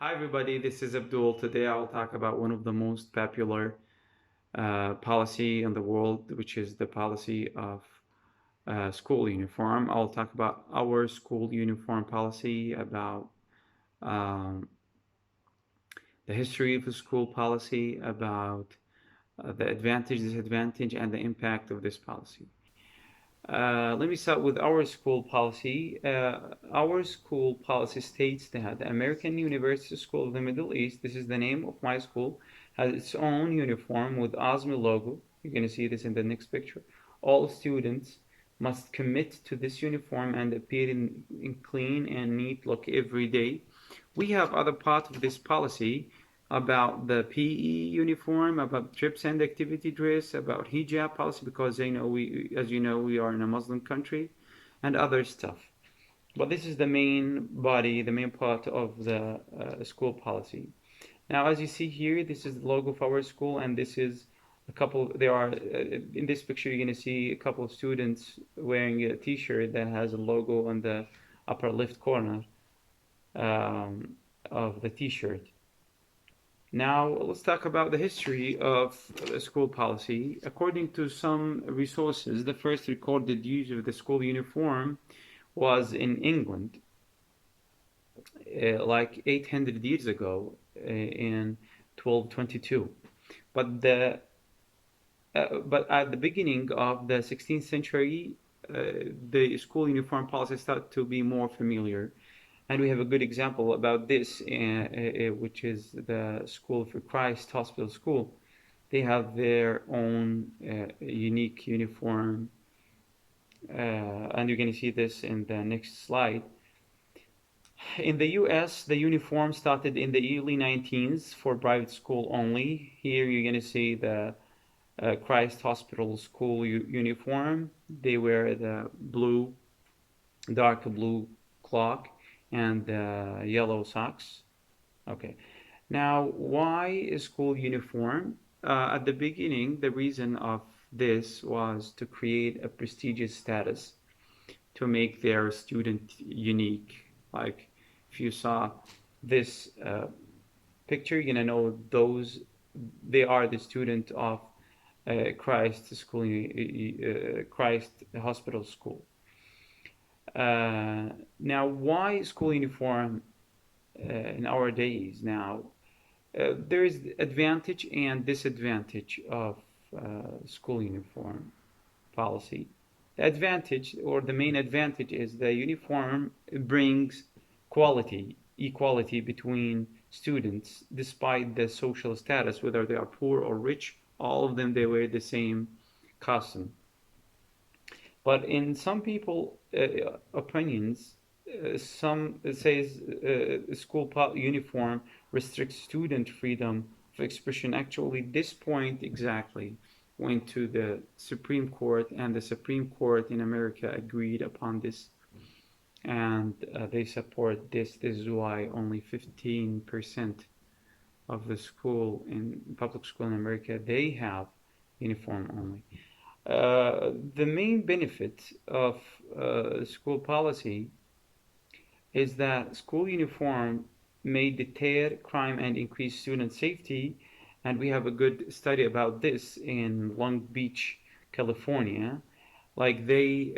Hi everybody, this is Abdul. Today I will talk about one of the most popular policy in the world, which is the policy of school uniform. I'll talk about our school uniform policy, about um, the history of the school policy, about the advantage, disadvantage, and the impact of this policy. Let me start with our school policy. Our school policy states that the American University School of the Middle East, this is the name of my school, has its own uniform with OSMI logo. You're going to see this in the next picture. All students must commit to this uniform and appear in clean and neat look every day. We have other part of this policy about the PE uniform, about trips and activity dress, about hijab policy because as you know, we are in a Muslim country, and other stuff. But this is the main body, the main part of the school policy. Now, as you see here, this is the logo of our school, and this is a couple. There are in this picture, you're going to see a couple of students wearing a T-shirt that has a logo on the upper left corner um, of the T-shirt. Now, let's talk about the history of school policy. According to some resources, the first recorded use of the school uniform was in England, like 800 years ago, in 1222. But the but at the beginning of the 16th century, the school uniform policy started to be more familiar. And we have a good example about this, which is the School for Christ Hospital School. They have their own unique uniform, and you're going to see this in the next slide. In the US, the uniform started in the early 19s for private school only. Here you're going to see the Christ Hospital School uniform. They wear the dark blue clock and yellow socks. Okay. Now, why is school uniform? At the beginning, the reason of this was to create a prestigious status to make their student unique. Like, if you saw this picture, you're gonna know they are the student of Christ Hospital School. Now, why school uniform in our days now? There is advantage and disadvantage of school uniform policy. The advantage, or the main advantage, is the uniform brings equality between students, despite the social status, whether they are poor or rich. All of them, they wear the same costume. But in some people opinions, some says school uniform restricts student freedom of expression. Actually, this point exactly went to the Supreme Court, and the Supreme Court in America agreed upon this, and they support this. This is why only 15% of the school in public school in America, they have uniform only. The main benefit of school policy is that school uniform may deter crime and increase student safety, and we have a good study about this in Long Beach, California. Like they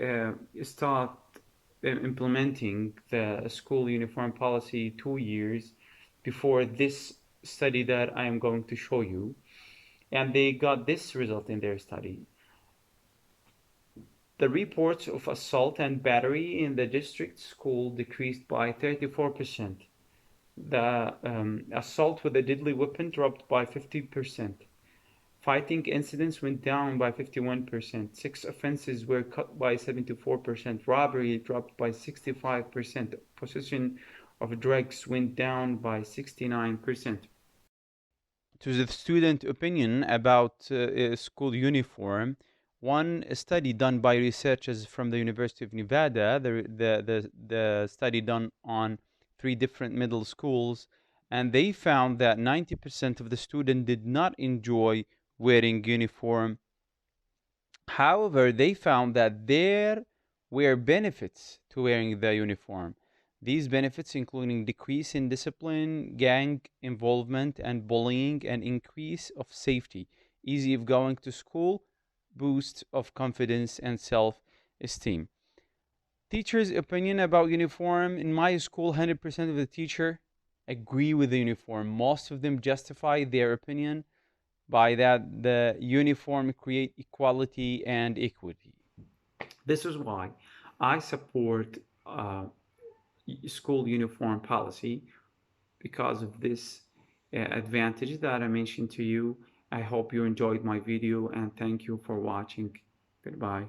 start implementing the school uniform policy 2 years before this study that I am going to show you, and they got this result in their study. The reports of assault and battery in the district school decreased by 34%. The assault with a deadly weapon dropped by 50%. Fighting incidents went down by 51%. Sex offenses were cut by 74%. Robbery dropped by 65%. Possession of drugs went down by 69%. To the student opinion about school uniform, one study done by researchers from the University of Nevada, the study done on three different middle schools, and they found that 90% of the students did not enjoy wearing uniform. However, they found that there were benefits to wearing the uniform. These benefits including decrease in discipline, gang involvement and bullying, and increase of safety, easy of going to school, boost of confidence and self-esteem. Teachers' opinion about uniform in my school, 100% of the teacher agree with the uniform. Most of them justify their opinion by that the uniform create equality and equity. This is why I support school uniform policy because of this advantage that I mentioned to you. I hope you enjoyed my video and thank you for watching. Goodbye.